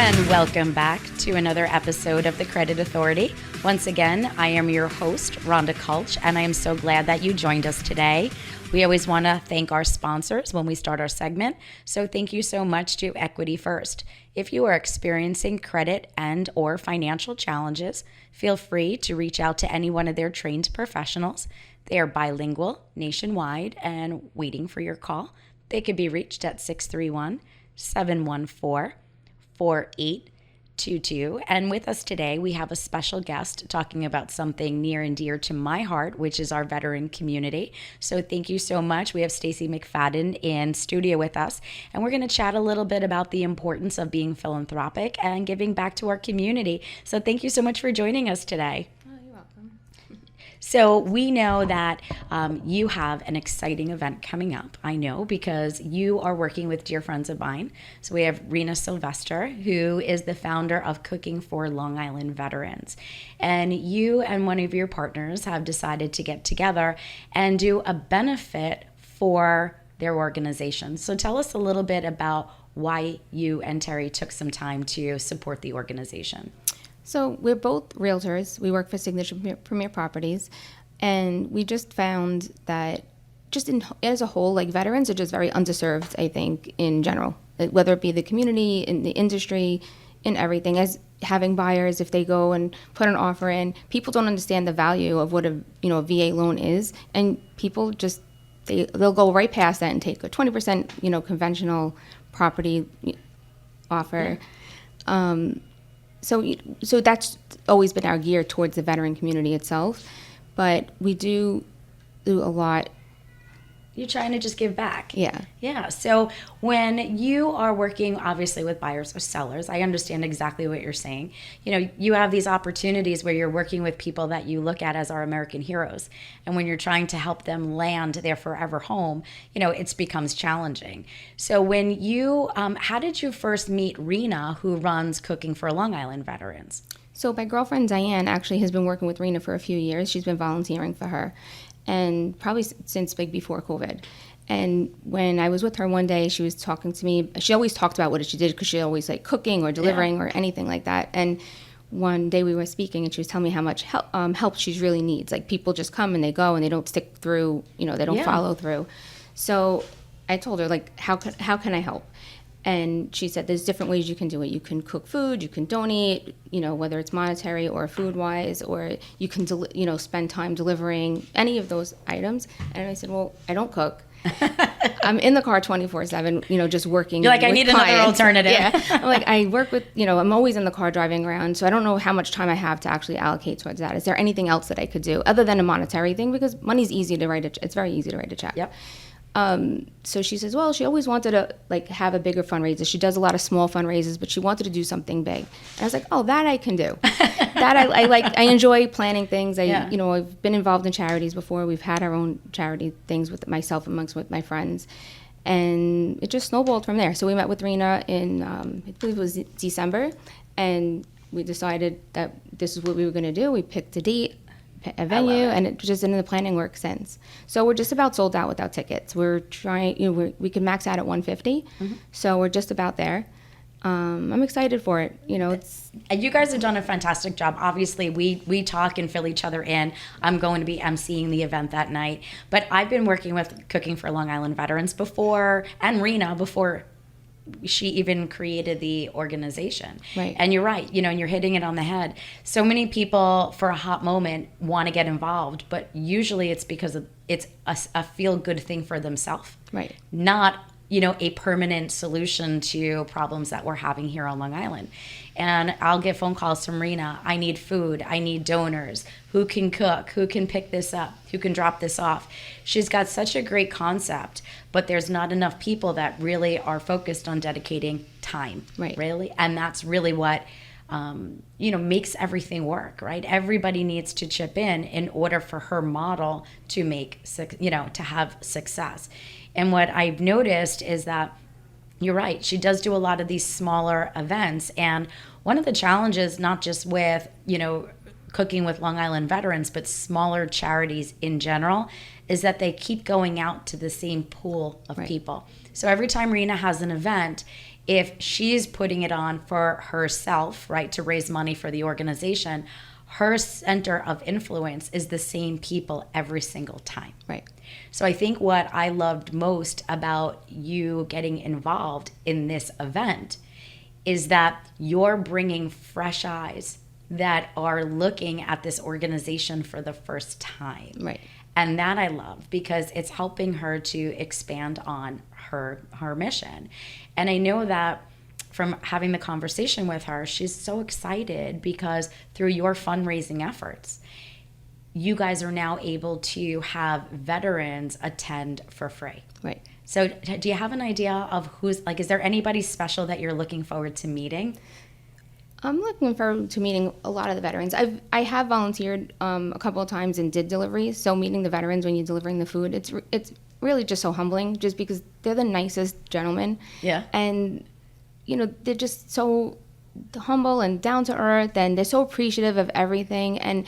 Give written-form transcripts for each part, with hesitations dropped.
And welcome back to another episode of The Credit Authority. Once again, I am your host, Rhonda Kulch, and I am so glad that you joined us today. We always want to thank our sponsors when we start our segment, so thank you so much to Equity First. If you are experiencing credit and or financial challenges, feel free to reach out to any one of their trained professionals. They are bilingual, nationwide, and waiting for your call. They can be reached at 631-714-4822. And with us today, we have a special guest talking about something near and dear to my heart, which is our veteran community. So thank you so much. We have Stacey McFadden in studio with us, and we're going to chat a little bit about the importance of being philanthropic and giving back to our community. So thank you so much for joining us today. So we know that you have an exciting event coming up. I know because you are working with dear friends of mine. So we have Rena Sylvester, who is the founder of Cooking for Long Island Veterans. And you and one of your partners have decided to get together and do a benefit for their organization. So tell us a little bit about why you and Terry took some time to support the organization. So we're both realtors. We work for Signature Premier Properties, and we just found that as a whole, like veterans are just very underserved, I think, in general, whether it be the community, in the industry, in everything. As having buyers, if they go and put an offer in, people don't understand the value of what a VA loan is, and people just they'll go right past that and take a 20% conventional property offer. Yeah. So that's always been our gear towards the veteran community itself, but we do a lot. You're trying to just give back. Yeah. Yeah. So when you are working, obviously, with buyers or sellers, I understand exactly what you're saying. You have these opportunities where you're working with people that you look at as our American heroes. And when you're trying to help them land their forever home, it becomes challenging. So when you, how did you first meet Rena, who runs Cooking for Long Island Veterans? So my girlfriend, Diane, actually has been working with Rena for a few years. She's been volunteering for her, and probably since before COVID. And when I was with her one day, she was talking to me. She always talked about what she did because she always like cooking or delivering or anything like that. And one day we were speaking, and she was telling me how much help she really needs. Like people just come and they go, and they don't stick through. They don't follow through. So I told her, like, how can I help? And she said, there's different ways you can do it. You can cook food, you can donate, whether it's monetary or food-wise, or you can, spend time delivering any of those items. And I said, well, I don't cook. I'm in the car 24/7, just working. You're like, I need another alternative. Yeah. I'm like, I work with, I'm always in the car driving around, so I don't know how much time I have to actually allocate towards that. Is there anything else that I could do other than a monetary thing? Because money's easy to write. It's very easy to write a check. Yep. So she says, well, she always wanted to have a bigger fundraiser. She does a lot of small fundraisers, but she wanted to do something big. And I was like, oh, that I can do. That I like. I enjoy planning things. I've been involved in charities before. We've had our own charity things with myself with my friends, and it just snowballed from there. So we met with Rena in I believe it was December, and we decided that this is what we were going to do. We picked a date, a venue, and it just in the planning work since. So we're just about sold out without tickets. We're trying, we can max out at 150, so we're just about there. I'm excited for it. And you guys have done a fantastic job. Obviously, we talk and fill each other in. I'm going to be emceeing the event that night, but I've been working with Cooking for Long Island Veterans before, and Rena before she even created the organization. Right. And you're right, and you're hitting it on the head. So many people for a hot moment want to get involved, but usually it's because it's a feel-good thing for themselves. Right. Not, a permanent solution to problems that we're having here on Long Island. And I'll get phone calls from Rena. I need food. I need donors. Who can cook? Who can pick this up? Who can drop this off? She's got such a great concept, but there's not enough people that really are focused on dedicating time. Right. Really. And that's really what, makes everything work, right? Everybody needs to chip in order for her model to to have success. And what I've noticed is that you're right. She does do a lot of these smaller events. And one of the challenges, not just with, Cooking with Long Island Veterans, but smaller charities in general, is that they keep going out to the same pool of people. So every time Rena has an event, if she's putting it on for herself, right, to raise money for the organization, her center of influence is the same people every single time. Right. So I think what I loved most about you getting involved in this event is that you're bringing fresh eyes that are looking at this organization for the first time. Right. And that I love, because it's helping her to expand on her mission. And I know that from having the conversation with her, she's so excited because through your fundraising efforts, you guys are now able to have veterans attend for free. Right. So do you have an idea of who's, like, is there anybody special that you're looking forward to meeting? I'm looking forward to meeting a lot of the veterans. I have volunteered a couple of times and did deliveries. So meeting the veterans when you're delivering the food, it's really just so humbling, just because they're the nicest gentlemen. Yeah. And they're just so humble and down to earth, and they're so appreciative of everything. And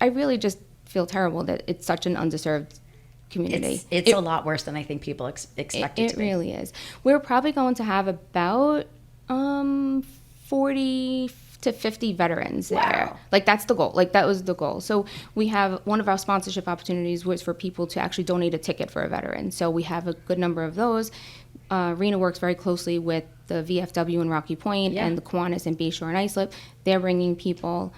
I really just feel terrible that it's such an underserved community. It's a lot worse than I think people expect it to be. It really is. We're probably going to have about 40 to 50 veterans there. Wow. Like, that's the goal. Like, that was the goal. So we have, one of our sponsorship opportunities was for people to actually donate a ticket for a veteran. So we have a good number of those. Rena works very closely with the VFW in Rocky Point and the Kiwanis in Bayshore and Islip. They're bringing people.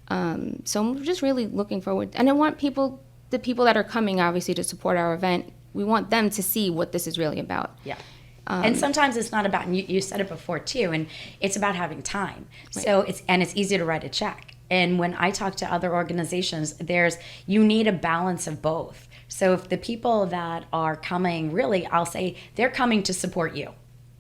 So I'm just really looking forward. And I want the people that are coming, obviously, to support our event, we want them to see what this is really about. Yeah. And sometimes it's not about, and you said it before too, and it's about having time. Right. So it's easy to write a check. And when I talk to other organizations, you need a balance of both. So if the people that are coming, really, I'll say they're coming to support you,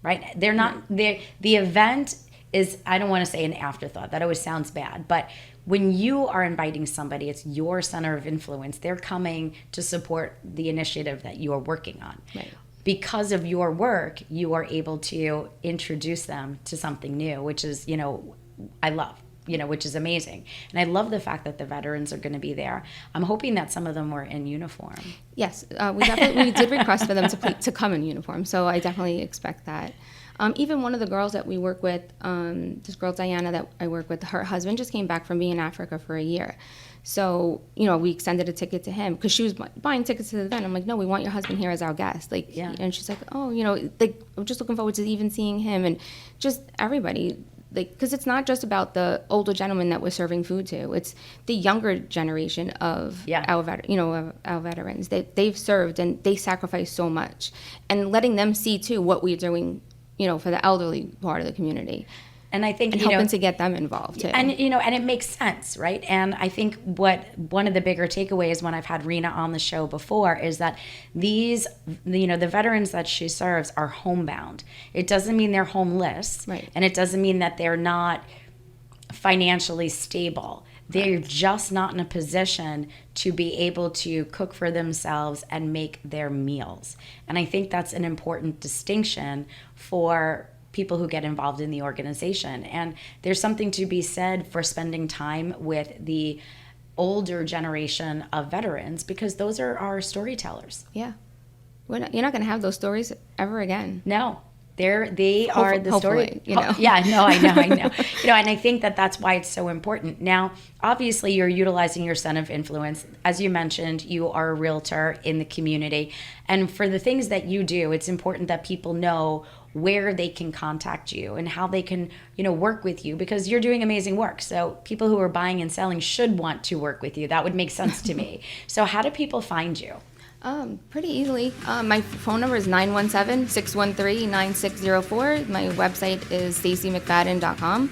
right? They're not, the event is, I don't want to say an afterthought. That always sounds bad. But when you are inviting somebody, it's your center of influence. They're coming to support the initiative that you are working on. Right. Because of your work, you are able to introduce them to something new, which is, I love, which is amazing. And I love the fact that the veterans are going to be there. I'm hoping that some of them were in uniform. Yes, we did request for them to come in uniform, so I definitely expect that. Even one of the girls that we work with, this girl Diana that I work with, her husband just came back from being in Africa for a year. So, we extended a ticket to him because she was buying tickets to the event. I'm like, no, we want your husband here as our guest. And she's like, oh, I'm just looking forward to even seeing him, and just everybody. Because it's not just about the older gentlemen that we're serving food to. It's the younger generation of our veterans. They've served and they sacrifice so much. And letting them see, too, what we're doing, for the elderly part of the community. And I think, helping to get them involved too. And, and it makes sense, right? And I think one of the bigger takeaways when I've had Rena on the show before is that the veterans that she serves are homebound. It doesn't mean they're homeless. Right. And it doesn't mean that they're not financially stable. They're just not in a position to be able to cook for themselves and make their meals. And I think that's an important distinction for people who get involved in the organization. And there's something to be said for spending time with the older generation of veterans, because those are our storytellers. Yeah. You're not going to have those stories ever again. No. They are the story. Yeah, no, I know. And I think that that's why it's so important. Now, obviously, you're utilizing your center of influence. As you mentioned, you are a realtor in the community. And for the things that you do, it's important that people know where they can contact you and how they can, work with you, because you're doing amazing work. So people who are buying and selling should want to work with you. That would make sense to me. So how do people find you? Pretty easily. My phone number is 917-613-9604. My website is staceymcfadden.com.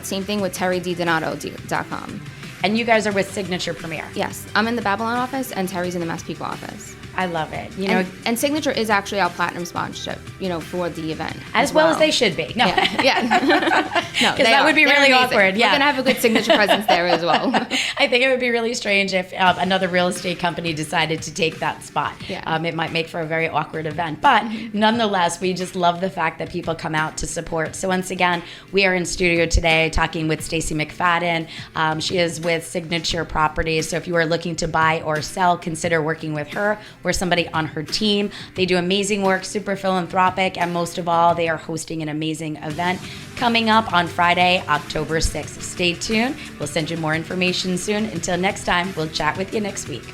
Same thing with terrydonato.com. And you guys are with Signature Premier. Yes. I'm in the Babylon office, and Terry's in the Massapequa office. I love it. And Signature is actually our platinum sponsorship, for the event. As well as they should be. No. Yeah. No, because that would be really awkward. Yeah. We're going to have a good Signature presence there as well. I think it would be really strange if another real estate company decided to take that spot. Yeah. It might make for a very awkward event. But nonetheless, we just love the fact that people come out to support. So once again, we are in studio today talking with Stacey McFadden. She is with Signature Properties. So if you are looking to buy or sell, consider working with her. We're for somebody on her team. They do amazing work, super philanthropic, and most of all, they are hosting an amazing event coming up on Friday, October 6th. Stay tuned. We'll send you more information soon. Until next time, we'll chat with you next week.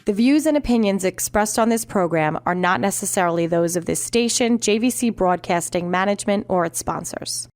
The views and opinions expressed on this program are not necessarily those of this station, JVC Broadcasting Management, or its sponsors.